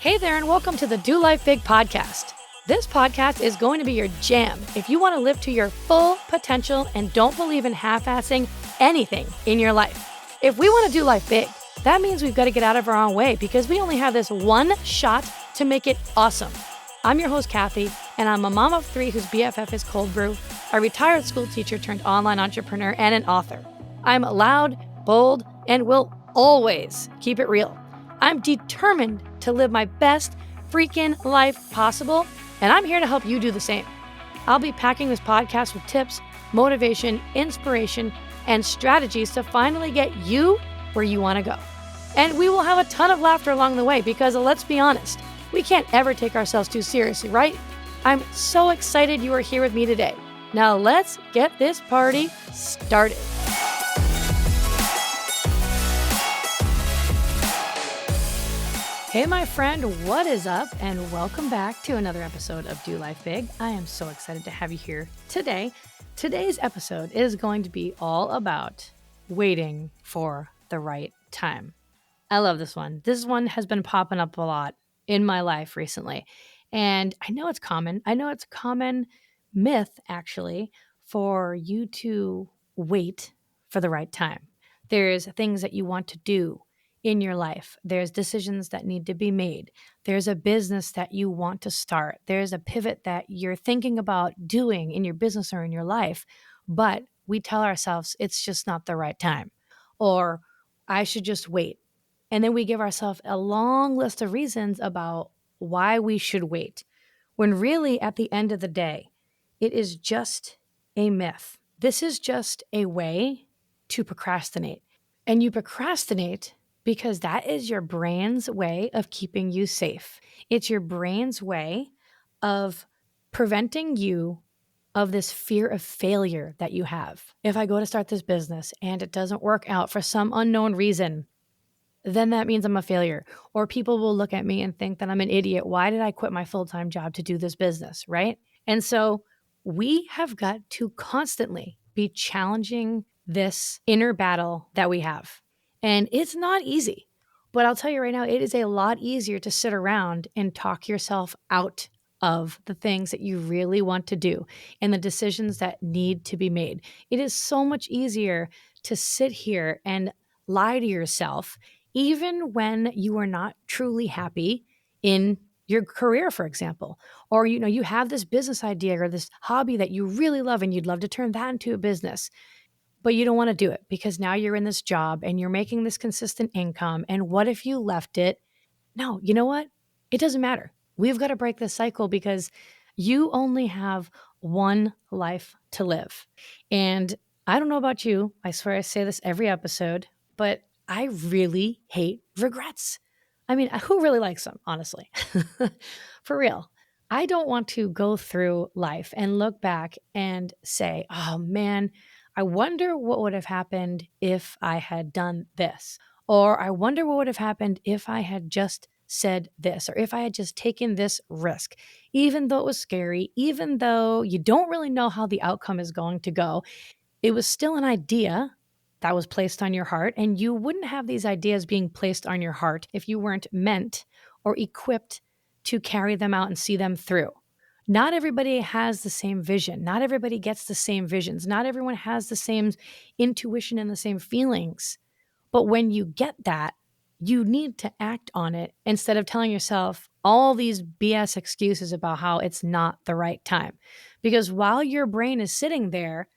Hey there, and welcome to the Do Life Big podcast. This podcast is going to be your jam if you want to live to your full potential and don't believe in half-assing anything in your life. If we want to do life big, that means we've got to get out of our own way because we only have this one shot to make it awesome. I'm your host, Kathy, and I'm a mom of three whose BFF is cold brew, a retired school teacher turned online entrepreneur, and an author. I'm loud, bold, and will always keep it real. I'm determined to live my best freaking life possible, and I'm here to help you do the same. I'll be packing this podcast with tips, motivation, inspiration, and strategies to finally get you where you want to go. And we will have a ton of laughter along the way because, let's be honest, we can't ever take ourselves too seriously, right? I'm so excited you are here with me today. Now let's get this party started. Hey, my friend, what is up? And welcome back to another episode of Do Life Big. I am so excited to have you here today. Today's episode is going to be all about waiting for the right time. I love this one. This one has been popping up a lot in my life recently. And I know it's common. I know it's a common myth, actually, for you to wait for the right time. There's things that you want to do in your life. There's decisions that need to be made. There's a business that you want to start. There's a pivot that you're thinking about doing in your business or in your life, but we tell ourselves it's just not the right time, or I should just wait. And then we give ourselves a long list of reasons about why we should wait, when really at the end of the day, it is just a myth. This is just a way to procrastinate. And you procrastinate because that is your brain's way of keeping you safe. It's your brain's way of preventing you of this fear of failure that you have. If I go to start this business and it doesn't work out for some unknown reason, then that means I'm a failure. Or people will look at me and think that I'm an idiot. Why did I quit my full-time job to do this business, right? And so we have got to constantly be challenging this inner battle that we have. And it's not easy, but I'll tell you right now, it is a lot easier to sit around and talk yourself out of the things that you really want to do and the decisions that need to be made. It is so much easier to sit here and lie to yourself, even when you are not truly happy in your career, for example, or you have this business idea or this hobby that you really love and you'd love to turn that into a business. But you don't want to do it because now you're in this job and you're making this consistent income. And what if you left it? No, you know what? It doesn't matter. We've got to break this cycle because you only have one life to live. And I don't know about you. I swear I say this every episode, but I really hate regrets. I mean, who really likes them, honestly? For real. I don't want to go through life and look back and say, oh man, I wonder what would have happened if I had done this. Or I wonder what would have happened if I had just said this, or if I had just taken this risk, even though it was scary, even though you don't really know how the outcome is going to go. It was still an idea that was placed on your heart, and you wouldn't have these ideas being placed on your heart if you weren't meant or equipped to carry them out and see them through. Not everybody has the same vision. Not everybody gets the same visions. Not everyone has the same intuition and the same feelings. But when you get that, you need to act on it instead of telling yourself all these BS excuses about how it's not the right time. Because while your brain is sitting there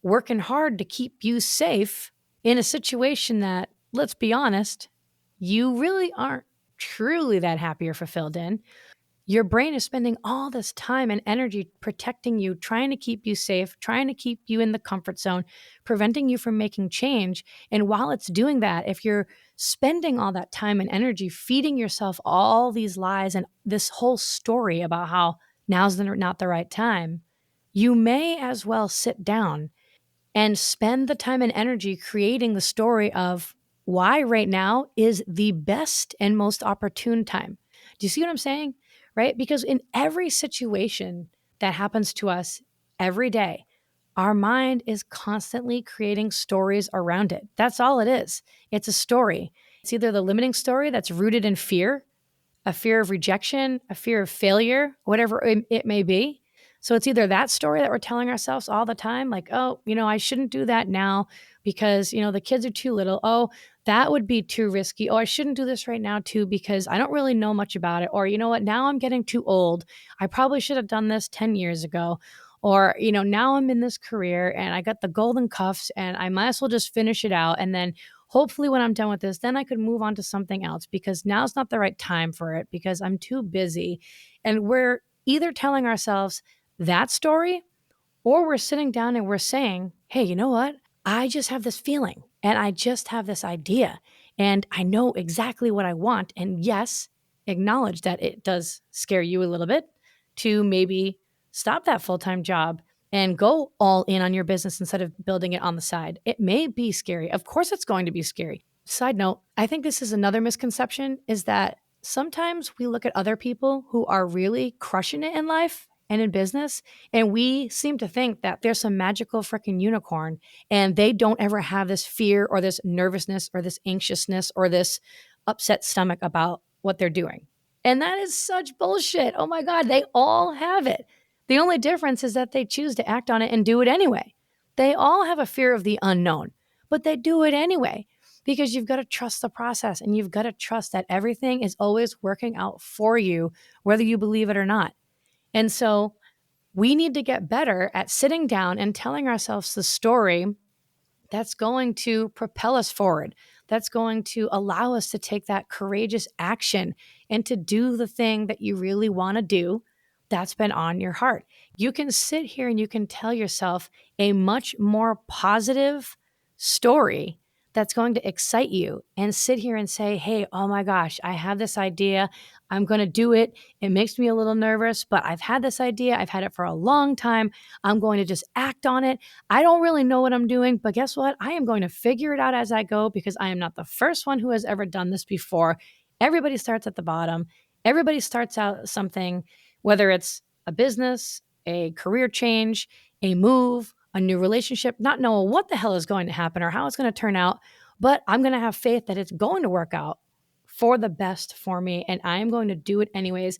working hard to keep you safe in a situation that, let's be honest, you really aren't truly that happy or fulfilled in, your brain is spending all this time and energy protecting you, trying to keep you safe, trying to keep you in the comfort zone, preventing you from making change. And while it's doing that, if you're spending all that time and energy feeding yourself all these lies and this whole story about how now's not the right time, you may as well sit down and spend the time and energy creating the story of why right now is the best and most opportune time. Do you see what I'm saying? Right? Because in every situation that happens to us every day, our mind is constantly creating stories around it. That's all it is. It's a story. It's either the limiting story that's rooted in fear a fear of rejection, a fear of failure, whatever it may be. So it's either that story that we're telling ourselves all the time, like, oh, I shouldn't do that now because, the kids are too little. Oh, that would be too risky. Oh, I shouldn't do this right now too because I don't really know much about it. Or, you know what, now I'm getting too old. I probably should have done this 10 years ago. Or, now I'm in this career and I got the golden cuffs and I might as well just finish it out. And then hopefully when I'm done with this, then I could move on to something else because now's not the right time for it because I'm too busy. And we're either telling ourselves that story or we're sitting down and we're saying, hey, you know what? I just have this feeling and I just have this idea and I know exactly what I want. And yes, acknowledge that it does scare you a little bit to maybe stop that full-time job and go all in on your business instead of building it on the side. It may be scary. Of course, it's going to be scary. Side note, I think this is another misconception is that sometimes we look at other people who are really crushing it in life and in business, and we seem to think that there's some magical freaking unicorn and they don't ever have this fear or this nervousness or this anxiousness or this upset stomach about what they're doing. And that is such bullshit. Oh my God, they all have it. The only difference is that they choose to act on it and do it anyway. They all have a fear of the unknown, but they do it anyway because you've got to trust the process and you've got to trust that everything is always working out for you, whether you believe it or not. And so we need to get better at sitting down and telling ourselves the story that's going to propel us forward, that's going to allow us to take that courageous action and to do the thing that you really want to do that's been on your heart. You can sit here and you can tell yourself a much more positive story that's going to excite you and sit here and say, hey, oh my gosh, I have this idea. I'm going to do it. It makes me a little nervous, but I've had this idea. I've had it for a long time. I'm going to just act on it. I don't really know what I'm doing, but guess what? I am going to figure it out as I go because I am not the first one who has ever done this before. Everybody starts at the bottom. Everybody starts out something, whether it's a business, a career change, a move, a new relationship, not knowing what the hell is going to happen or how it's going to turn out, but I'm going to have faith that it's going to work out for the best for me, and I am going to do it anyways.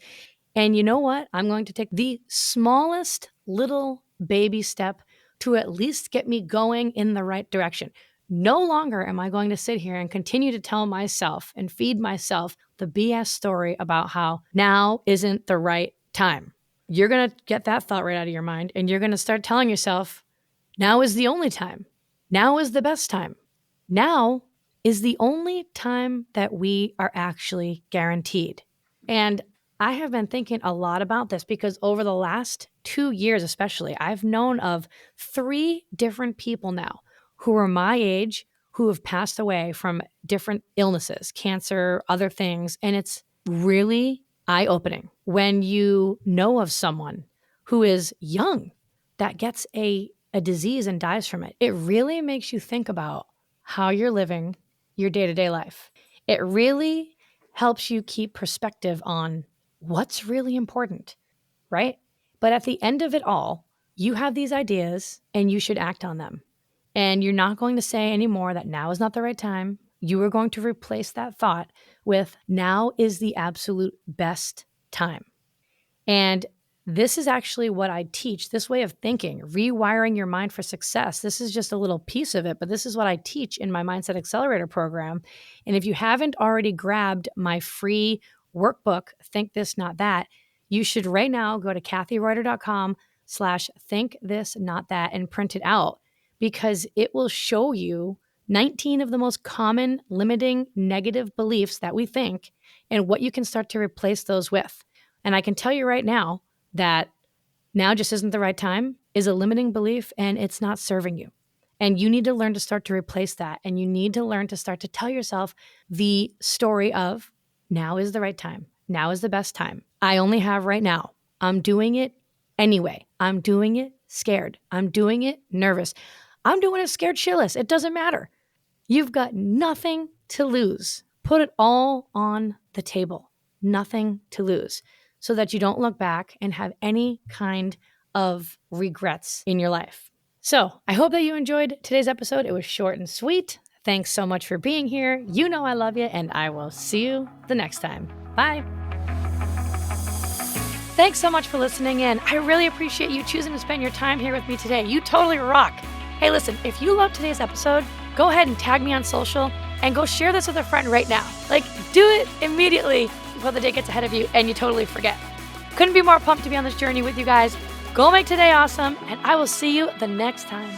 And you know what? I'm going to take the smallest little baby step to at least get me going in the right direction. No longer am I going to sit here and continue to tell myself and feed myself the BS story about how now isn't the right time. You're going to get that thought right out of your mind, and you're going to start telling yourself, now is the only time. Now is the best time. Now is the only time that we are actually guaranteed. And I have been thinking a lot about this because over the last 2 years, especially, I've known of 3 different people now who are my age who have passed away from different illnesses, cancer, other things. And it's really eye-opening when you know of someone who is young that gets a disease and dies from it. It really makes you think about how you're living your day-to-day life. It really helps you keep perspective on what's really important, right? But at the end of it all, you have these ideas and you should act on them. And you're not going to say anymore that now is not the right time. You are going to replace that thought with now is the absolute best time. And this is actually what I teach, this way of thinking, rewiring your mind for success. This is just a little piece of it, but this is what I teach in my Mindset Accelerator program. And if you haven't already grabbed my free workbook, Think This, Not That, you should right now go to kathyreuter.com/think this, not that and print it out because it will show you 19 of the most common limiting negative beliefs that we think and what you can start to replace those with. And I can tell you right now that now just isn't the right time is a limiting belief and it's not serving you. And you need to learn to start to replace that. And you need to learn to start to tell yourself the story of now is the right time. Now is the best time. I only have right now. I'm doing it anyway. I'm doing it scared. I'm doing it nervous. I'm doing it scared shitless. It doesn't matter. You've got nothing to lose. Put it all on the table. Nothing to lose, so that you don't look back and have any kind of regrets in your life. So I hope that you enjoyed today's episode. It was short and sweet. Thanks so much for being here. You know I love you, and I will see you the next time. Bye. Thanks so much for listening in. I really appreciate you choosing to spend your time here with me today. You totally rock. Hey, listen, if you loved today's episode, go ahead and tag me on social and go share this with a friend right now. Like, do it immediately before the day gets ahead of you and you totally forget. Couldn't be more pumped to be on this journey with you guys. Go make today awesome, and I will see you the next time.